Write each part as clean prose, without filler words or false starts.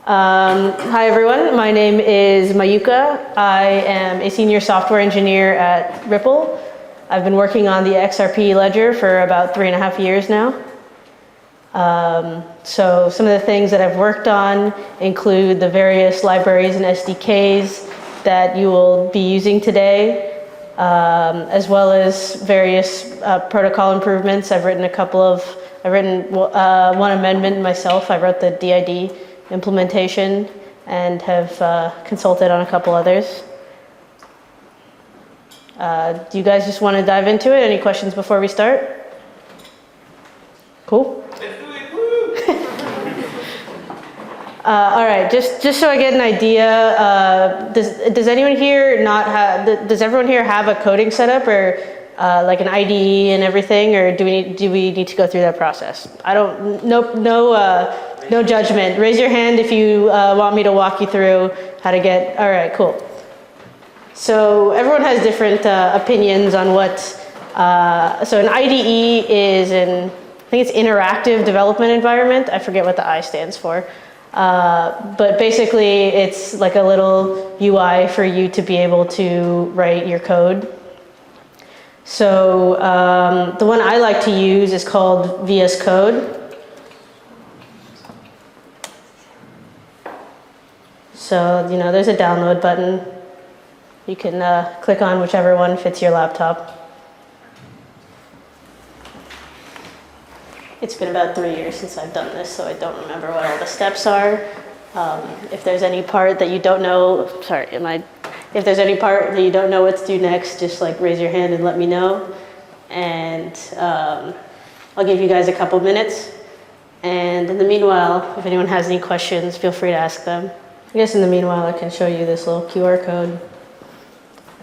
Hi everyone, my name is MAYHUKA. I am a senior software engineer at Ripple. I've been working on the XRP ledger for about 3.5 years now. So some of the things that I've worked on include the various libraries and SDKs that you will be using today, as well as various protocol improvements. I've written one amendment myself. I wrote the DID implementation and have consulted on a couple others. Do you guys just want to dive into it? Any questions before we start? Cool. All right, just so I get an idea, does anyone here does everyone here have a coding setup or like an IDE and everything, or do we need to go through that process? No judgment. Raise your hand if you want me to walk you through how to get, all right, cool. So everyone has different opinions on what, so an IDE is I think it's interactive development environment. I forget what the I stands for. But basically it's like a little UI for you to be able to write your code. So the one I like to use is called VS Code. So, there's a download button. You can click on whichever one fits your laptop. It's been about 3 years since I've done this, so I don't remember what all the steps are. If there's any part that you don't know, if there's any part that you don't know what to do next, just raise your hand and let me know. And I'll give you guys a couple minutes. And in the meanwhile, if anyone has any questions, feel free to ask them. I guess in the meanwhile, I can show you this little QR code.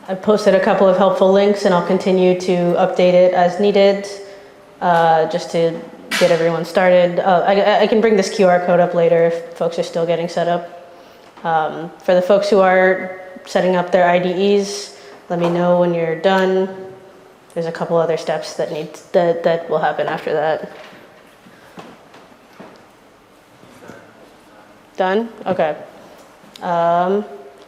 I've posted a couple of helpful links, and I'll continue to update it as needed, just to get everyone started. I can bring this QR code up later if folks are still getting set up. For the folks who are setting up their IDEs, let me know when you're done. There's a couple other steps that will happen after that. Done? Okay.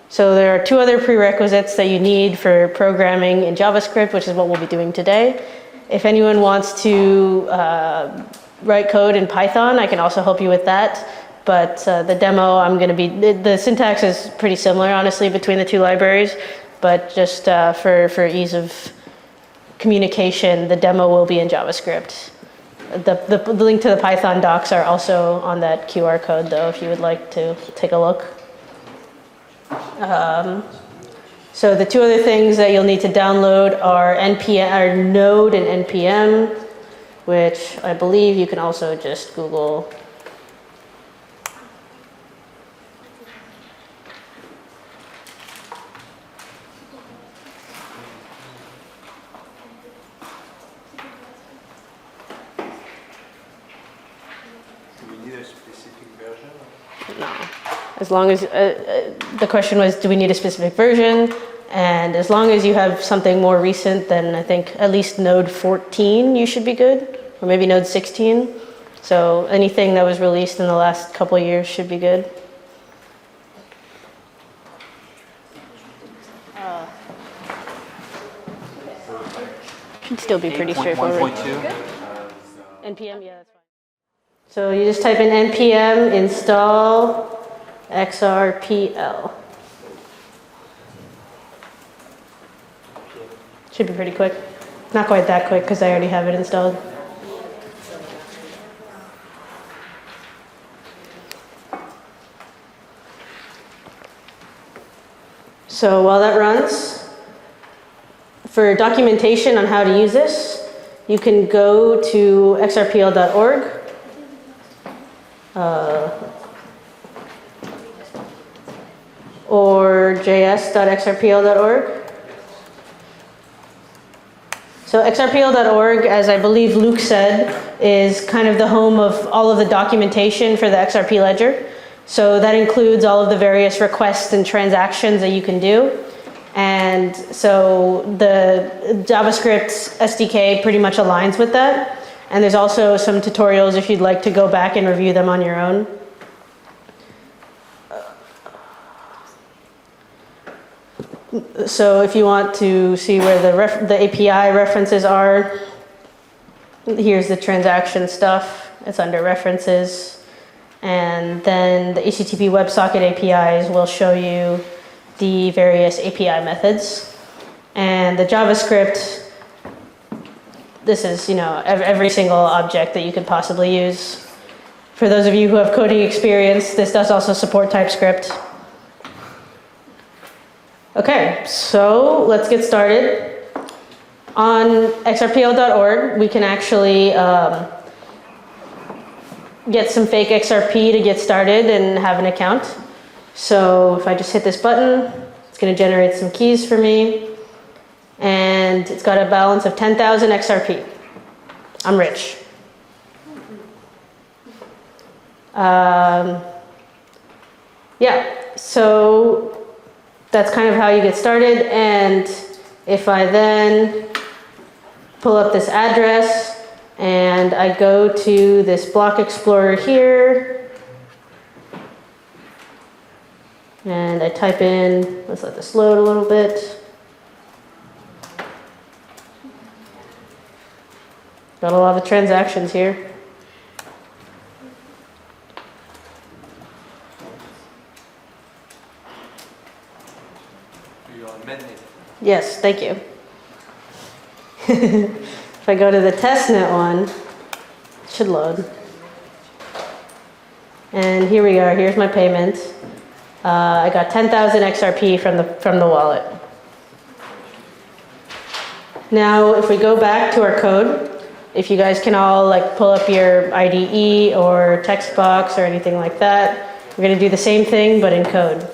So there are 2 other prerequisites that you need for programming in JavaScript, which is what we'll be doing today. If anyone wants to write code in Python, I can also help you with that. But the demo, the syntax is pretty similar, honestly, between the 2 libraries. But just for ease of communication, the demo will be in JavaScript. The link to the Python docs are also on that QR code, though, if you would like to take a look. So the 2 other things that you'll need to download are Node and NPM, which I believe you can also just Google. No. As long as, the question was, do we need a specific version? And as long as you have something more recent than, I think, at least Node 14, you should be good. Or maybe Node 16. So anything that was released in the last couple of years should be good. Should still be pretty straightforward. 1.2? NPM, yeah, that's fine. So you just type in npm install XRPL. Should be pretty quick. Not quite that quick because I already have it installed. So while that runs, for documentation on how to use this, you can go to xrpl.org. Or js.xrpl.org. So xrpl.org, as I believe Luke said, is kind of the home of all of the documentation for the XRP ledger. So that includes all of the various requests and transactions that you can do. And so the JavaScript SDK pretty much aligns with that. And there's also some tutorials if you'd like to go back and review them on your own. So if you want to see where the API references are, here's the transaction stuff. It's under references. And then the HTTP WebSocket APIs will show you the various API methods. And the JavaScript, this is, every single object that you could possibly use. For those of you who have coding experience, this does also support TypeScript. Okay, so let's get started. On XRPL.org, we can actually get some fake XRP to get started and have an account. So if I just hit this button, it's going to generate some keys for me. And it's got a balance of 10,000 XRP. I'm rich. Yeah, so that's kind of how you get started. And if I then pull up this address and I go to this block explorer here and I type in, let's let this load a little bit. Got a lot of transactions here. Yes, thank you. If I go to the testnet one, it should load. And here we are. Here's my payment. I got 10,000 XRP from the wallet. Now, if we go back to our code, if you guys can all pull up your IDE or text box or anything like that, we're going to do the same thing but in code.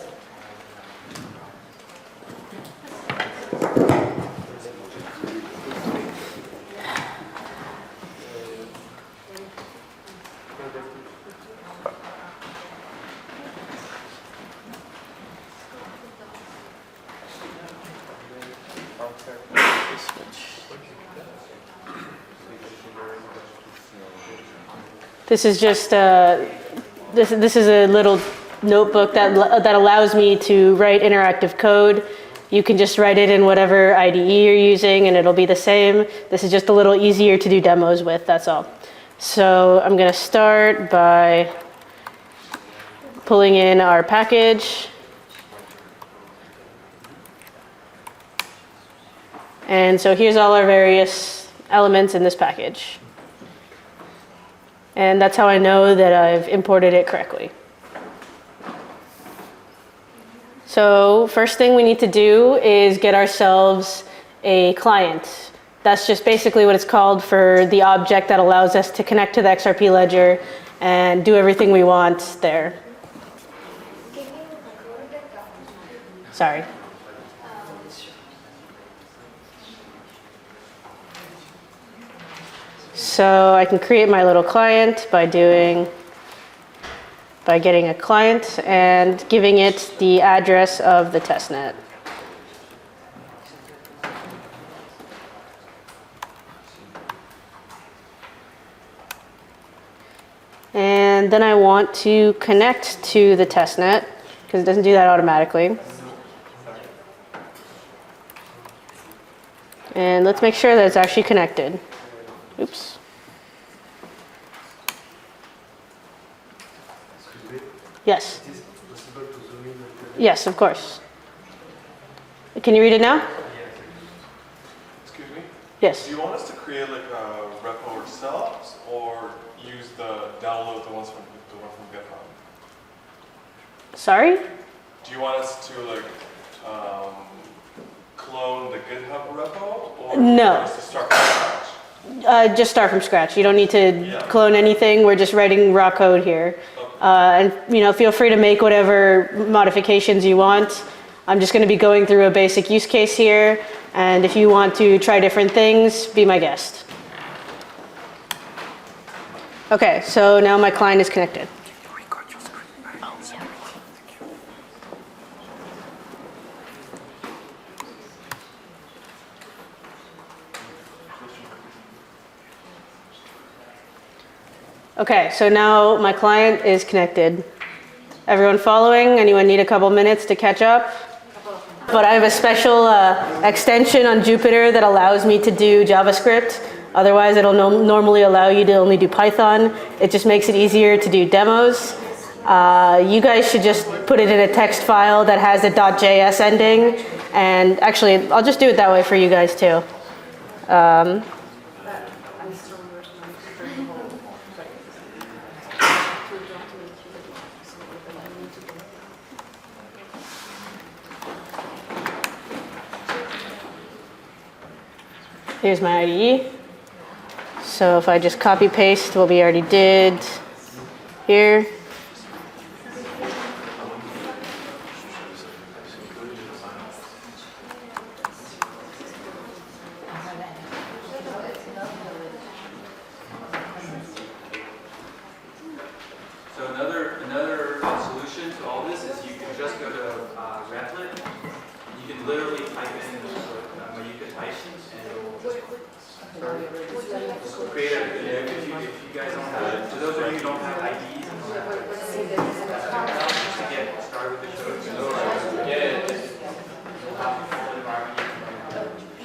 This is just this is a little notebook that allows me to write interactive code. You can just write it in whatever IDE you're using and it'll be the same. This is just a little easier to do demos with, that's all. So I'm going to start by pulling in our package. And so here's all our various elements in this package. And that's how I know that I've imported it correctly. So first thing we need to do is get ourselves a client. That's just basically what it's called for the object that allows us to connect to the XRP ledger and do everything we want there. Sorry. So I can create my little client by getting a client and giving it the address of the testnet. And then I want to connect to the testnet because it doesn't do that automatically. And let's make sure that it's actually connected. Oops. Yes. Yes, of course. Can you read it now? Excuse me? Yes. Do you want us to create like a repo ourselves or use download the one from GitHub? Sorry? Do you want us to clone the GitHub repo or No. do you want us to start from scratch? Just start from scratch. You don't need to clone anything. We're just writing raw code here. And feel free to make whatever modifications you want. I'm just going to be going through a basic use case here. And if you want to try different things, be my guest. Okay, so now my client is connected. Okay, so now my client is connected. Everyone following? Anyone need a couple minutes to catch up? but I have a special extension on Jupyter that allows me to do JavaScript. Otherwise, it'll normally allow you to only do Python. It just makes it easier to do demos. You guys should just put it in a text file that has a .js ending. And actually, I'll just do it that way for you guys too. Here's my IDE. So if I just copy paste what we already did here. So another solution to all this is you can just go to Replit. You can literally type in MAYHUKA type and it will just create a, if you guys don't have, for those of you who don't have IDs and don't have just to get started with the code, so get it, you'll have a full environment you can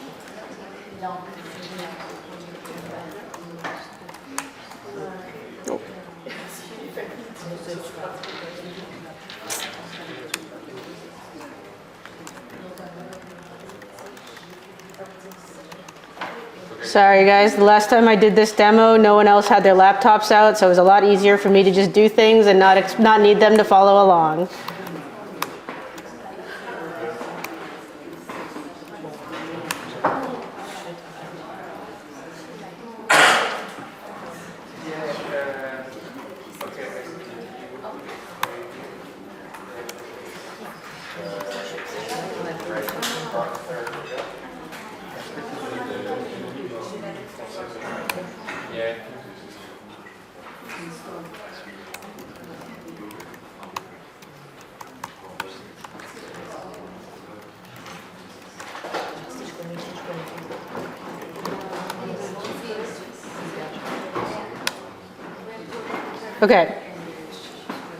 Sorry guys, the last time I did this demo, no one else had their laptops out, so it was a lot easier for me to just do things and not need them to follow along. Okay,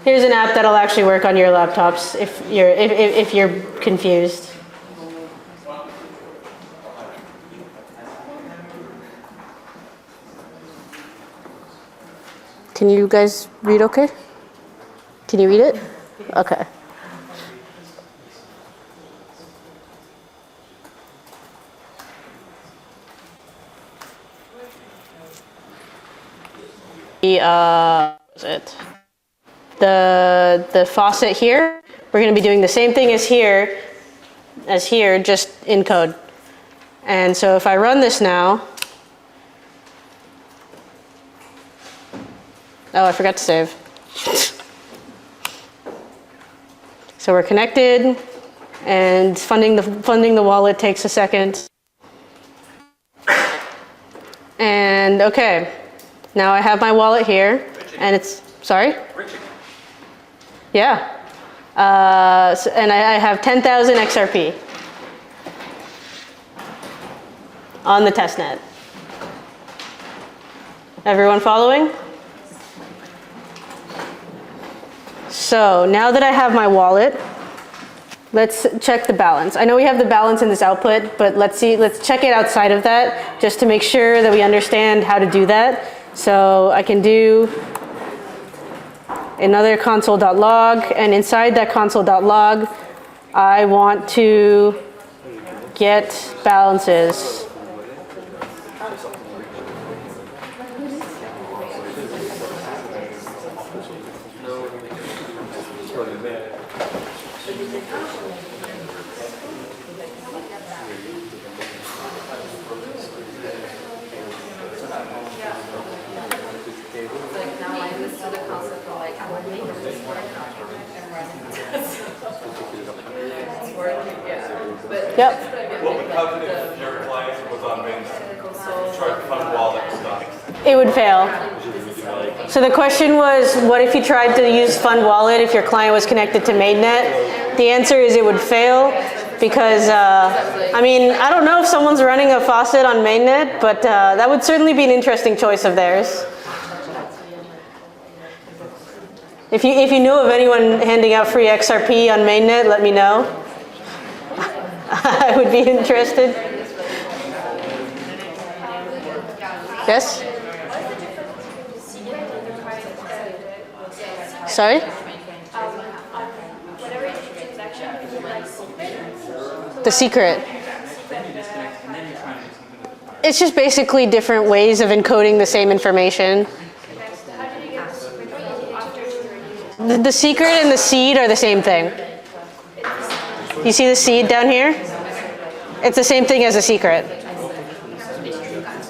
here's an app that'll actually work on your laptops if you're confused. Can you guys read okay? Can you read it? Okay. The faucet here, we're going to be doing the same thing as here, just in code. And so if I run this now, oh, I forgot to save. So we're connected, and funding the wallet takes a second. And okay, now I have my wallet here, and it's, sorry? Yeah. And I have 10,000 XRP on the testnet. Everyone following? So now that I have my wallet, let's check the balance. I know we have the balance in this output, but let's check it outside of that just to make sure that we understand how to do that. So I can do another console.log, and inside that console.log, I want to get balances. Yep. What would happen if your client was on mainnet? Tried to fund wallet stuff. It would fail. So the question was, what if you tried to use Fund Wallet if your client was connected to mainnet? The answer is it would fail because, I mean, I don't know if someone's running a faucet on mainnet, but that would certainly be an interesting choice of theirs. If you knew of anyone handing out free XRP on mainnet, let me know. I would be interested. Yes? Sorry? The secret. It's just basically different ways of encoding the same information. The secret and the seed are the same thing. You see the seed down here? It's the same thing as a secret.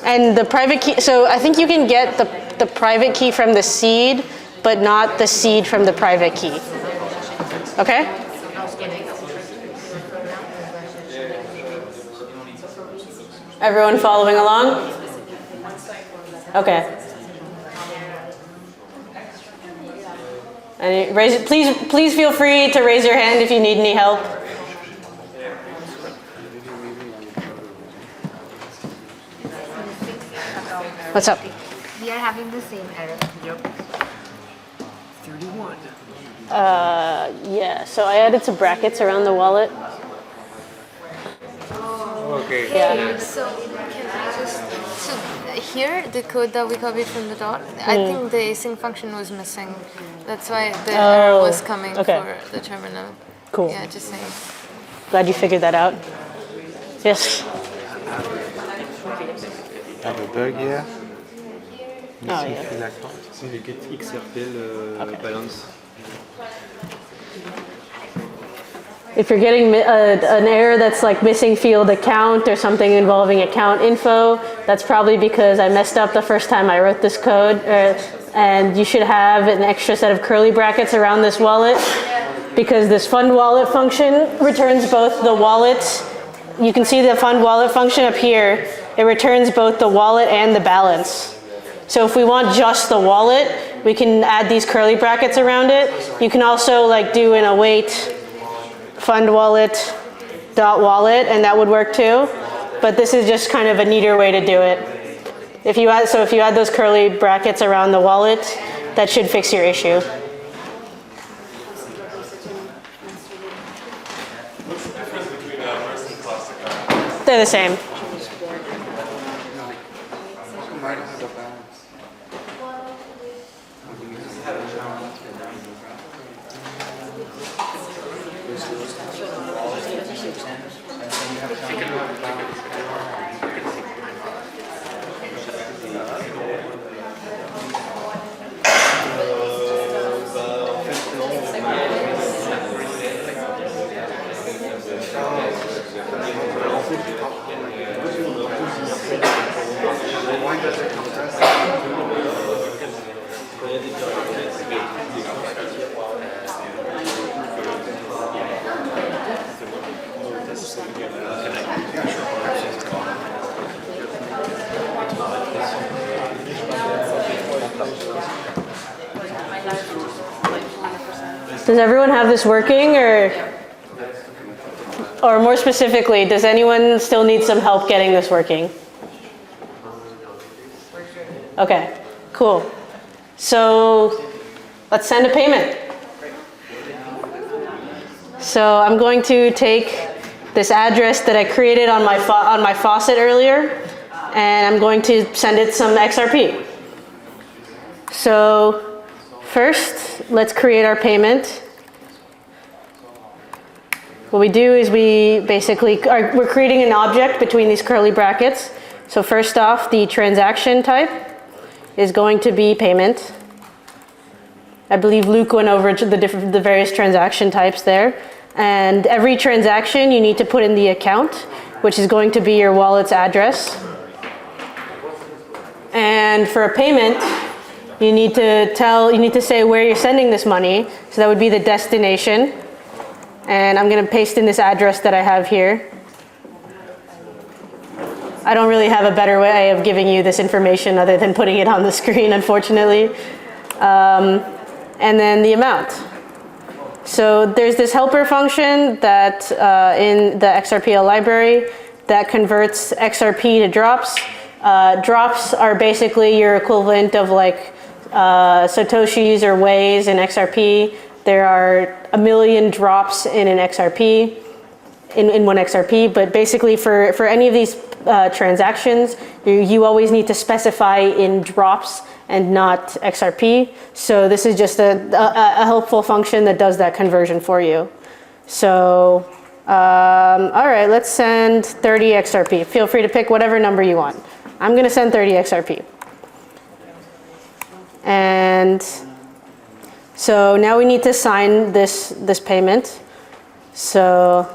And the private key, so I think you can get the private key from the seed, but not the seed from the private key. Okay? Everyone following along? Okay. And please feel free to raise your hand if you need any help. What's up? We are having the same error. Yep. 31. Yeah, so I added some brackets around the wallet. Okay. Yeah. So can I just here the code that we copied from the dot? I think the async function was missing. That's why the error was coming for the terminal. Cool. Yeah, just saying. Glad you figured that out. Yes. I have a bug here. Oh, yeah. So you get XRPL balance. If you're getting an error that's like missing field account or something involving account info, that's probably because I messed up the first time I wrote this code. And you should have an extra set of curly brackets around this wallet because this fund wallet function returns both the wallet. You can see the fund wallet function up here. It returns both the wallet and the balance. So if we want just the wallet, we can add these curly brackets around it. You can also like do an await fund wallet dot wallet, and that would work too. But this is just kind of a neater way to do it. If you add those curly brackets around the wallet, that should fix your issue. What's the difference between Mercy and Classic? They're the same. Does everyone have this working, or more specifically, does anyone still need some help getting this working? Okay, cool. So let's send a payment. So I'm going to take this address that I created on my faucet earlier, and I'm going to send it some XRP. So first, let's create our payment. What we do is we're creating an object between these curly brackets. So first off, the transaction type is going to be payment. I believe Luke went over the various transaction types there. And every transaction you need to put in the account, which is going to be your wallet's address. And for a payment, you need to say where you're sending this money. So that would be the destination. And I'm going to paste in this address that I have here. I don't really have a better way of giving you this information other than putting it on the screen, unfortunately. And then the amount. So there's this helper function that in the XRPL library that converts XRP to drops. Drops are basically your equivalent of like Satoshis or Ways in XRP. There are 1 million drops in an XRP. in one XRP, but basically for any of these transactions, you always need to specify in drops and not XRP. So this is just a helpful function that does that conversion for you. So, all right, let's send 30 XRP. Feel free to pick whatever number you want. I'm gonna send 30 XRP. And so now we need to sign this payment. So,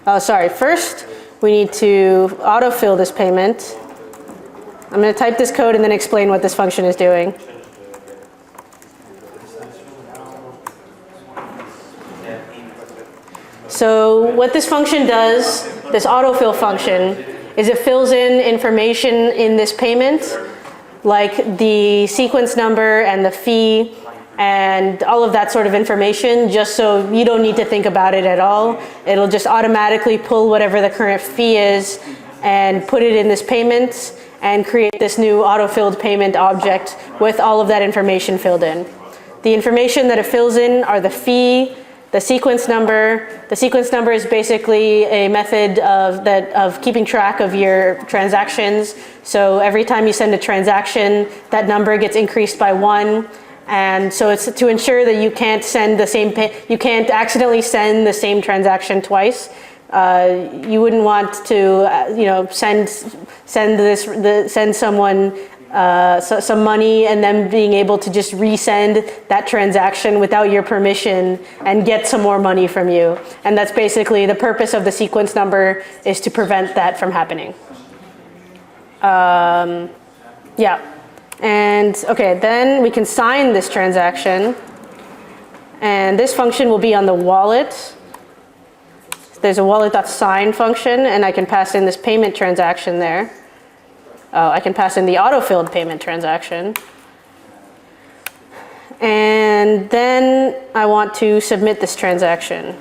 oh, sorry, first we need to autofill this payment. I'm gonna type this code and then explain what this function is doing. So what this function does, this autofill function, is it fills in information in this payment, like the sequence number and the fee and all of that sort of information, just so you don't need to think about it at all. It'll just automatically pull whatever the current fee is and put it in this payment and create this new autofilled payment object with all of that information filled in. The information that it fills in are the fee, the sequence number. The sequence number is basically a method of keeping track of your transactions. So every time you send a transaction, that number gets increased by 1. And so it's to ensure that you can't send the same you can't accidentally send the same transaction twice. You wouldn't want to send someone some money and then being able to just resend that transaction without your permission and get some more money from you. And that's basically the purpose of the sequence number, is to prevent that from happening. Yeah. And okay, then we can sign this transaction. And this function will be on the wallet. There's a wallet.sign function, and I can pass in this payment transaction there. I can pass in the autofilled payment transaction. And then I want to submit this transaction.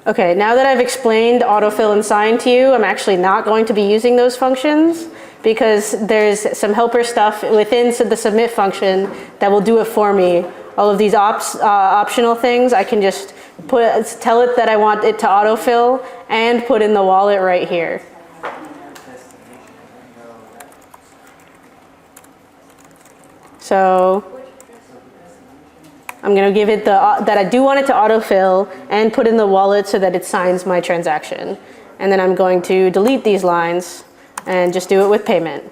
Okay, now that I've explained autofill and sign to you, I'm actually not going to be using those functions because there's some helper stuff within the submit function that will do it for me. All of these optional things, I can just tell it that I want it to autofill and put in the wallet right here. So I'm going to give it that I do want it to autofill and put in the wallet so that it signs my transaction. And then I'm going to delete these lines and just do it with payment.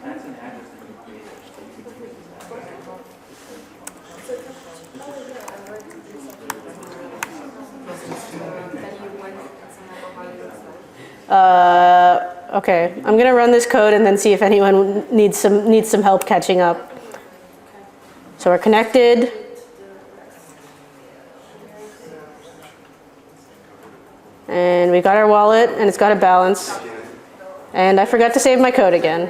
Okay, I'm going to run this code and then see if anyone needs some help catching up. So we're connected. And we got our wallet, and it's got a balance. And I forgot to save my code again.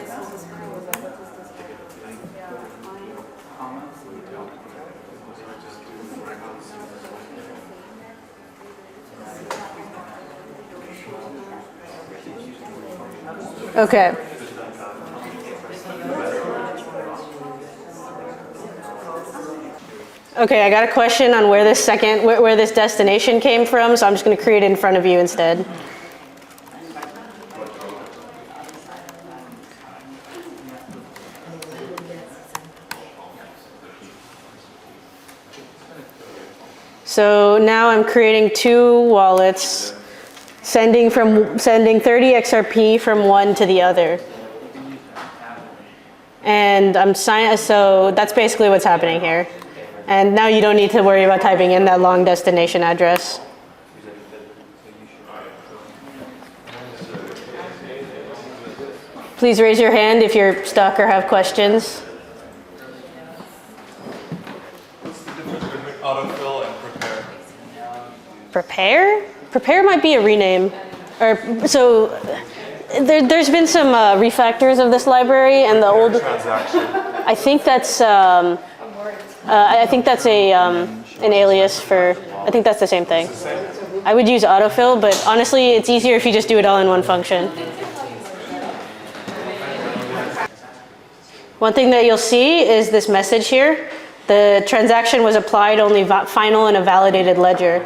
Okay. Okay, I got a question on where this destination came from, so I'm just going to create it in front of you instead. So now I'm creating 2 wallets, sending 30 XRP from one to the other. And so that's basically what's happening here. And now you don't need to worry about typing in that long destination address. Please raise your hand if you're stuck or have questions. What's the difference between autofill and prepare? Prepare? Prepare might be a rename. So there's been some refactors of this library, and the old Transaction. I think that's an alias for. I think that's the same thing. I would use autofill, but honestly, it's easier if you just do it all in one function. one thing that you'll see is this message here. The transaction was applied only final in a validated ledger.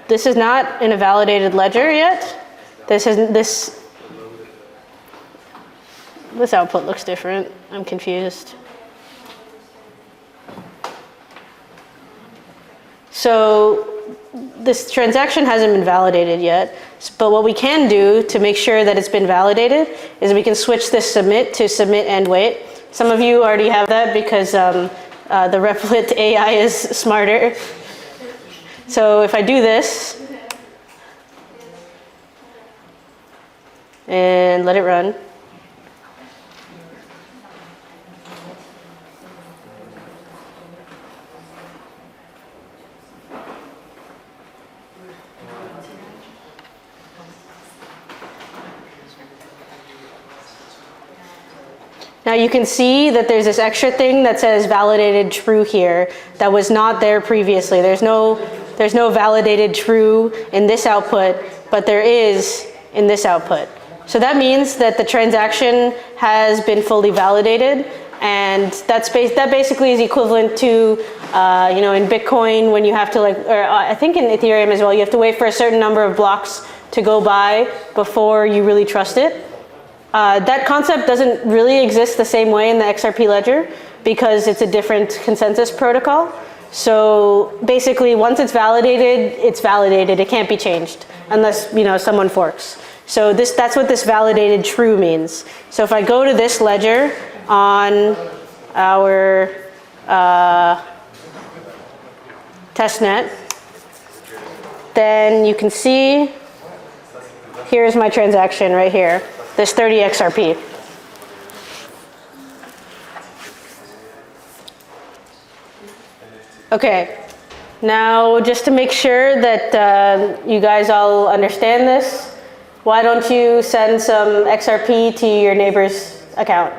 This is not in a validated ledger yet. This output looks different. I'm confused. So this transaction hasn't been validated yet, but what we can do to make sure that it's been validated is we can switch this submit to submit and wait. Some of you already have that because the Replit AI is smarter. So if I do this and let it run, now you can see that there's this extra thing that says validated true here that was not there previously. There's no validated true in this output, but there is in this output. So that means that the transaction has been fully validated, and that basically is equivalent to, in Bitcoin when you have to or I think in Ethereum as well, you have to wait for a certain number of blocks to go by before you really trust it. That concept doesn't really exist the same way in the XRP ledger because it's a different consensus protocol. So basically, once it's validated, it's validated. It can't be changed unless someone forks. So that's what this validated true means. So if I go to this ledger on our testnet, then you can see here's my transaction right here. This 30 XRP. Okay, now just to make sure that you guys all understand this, why don't you send some XRP to your neighbor's account?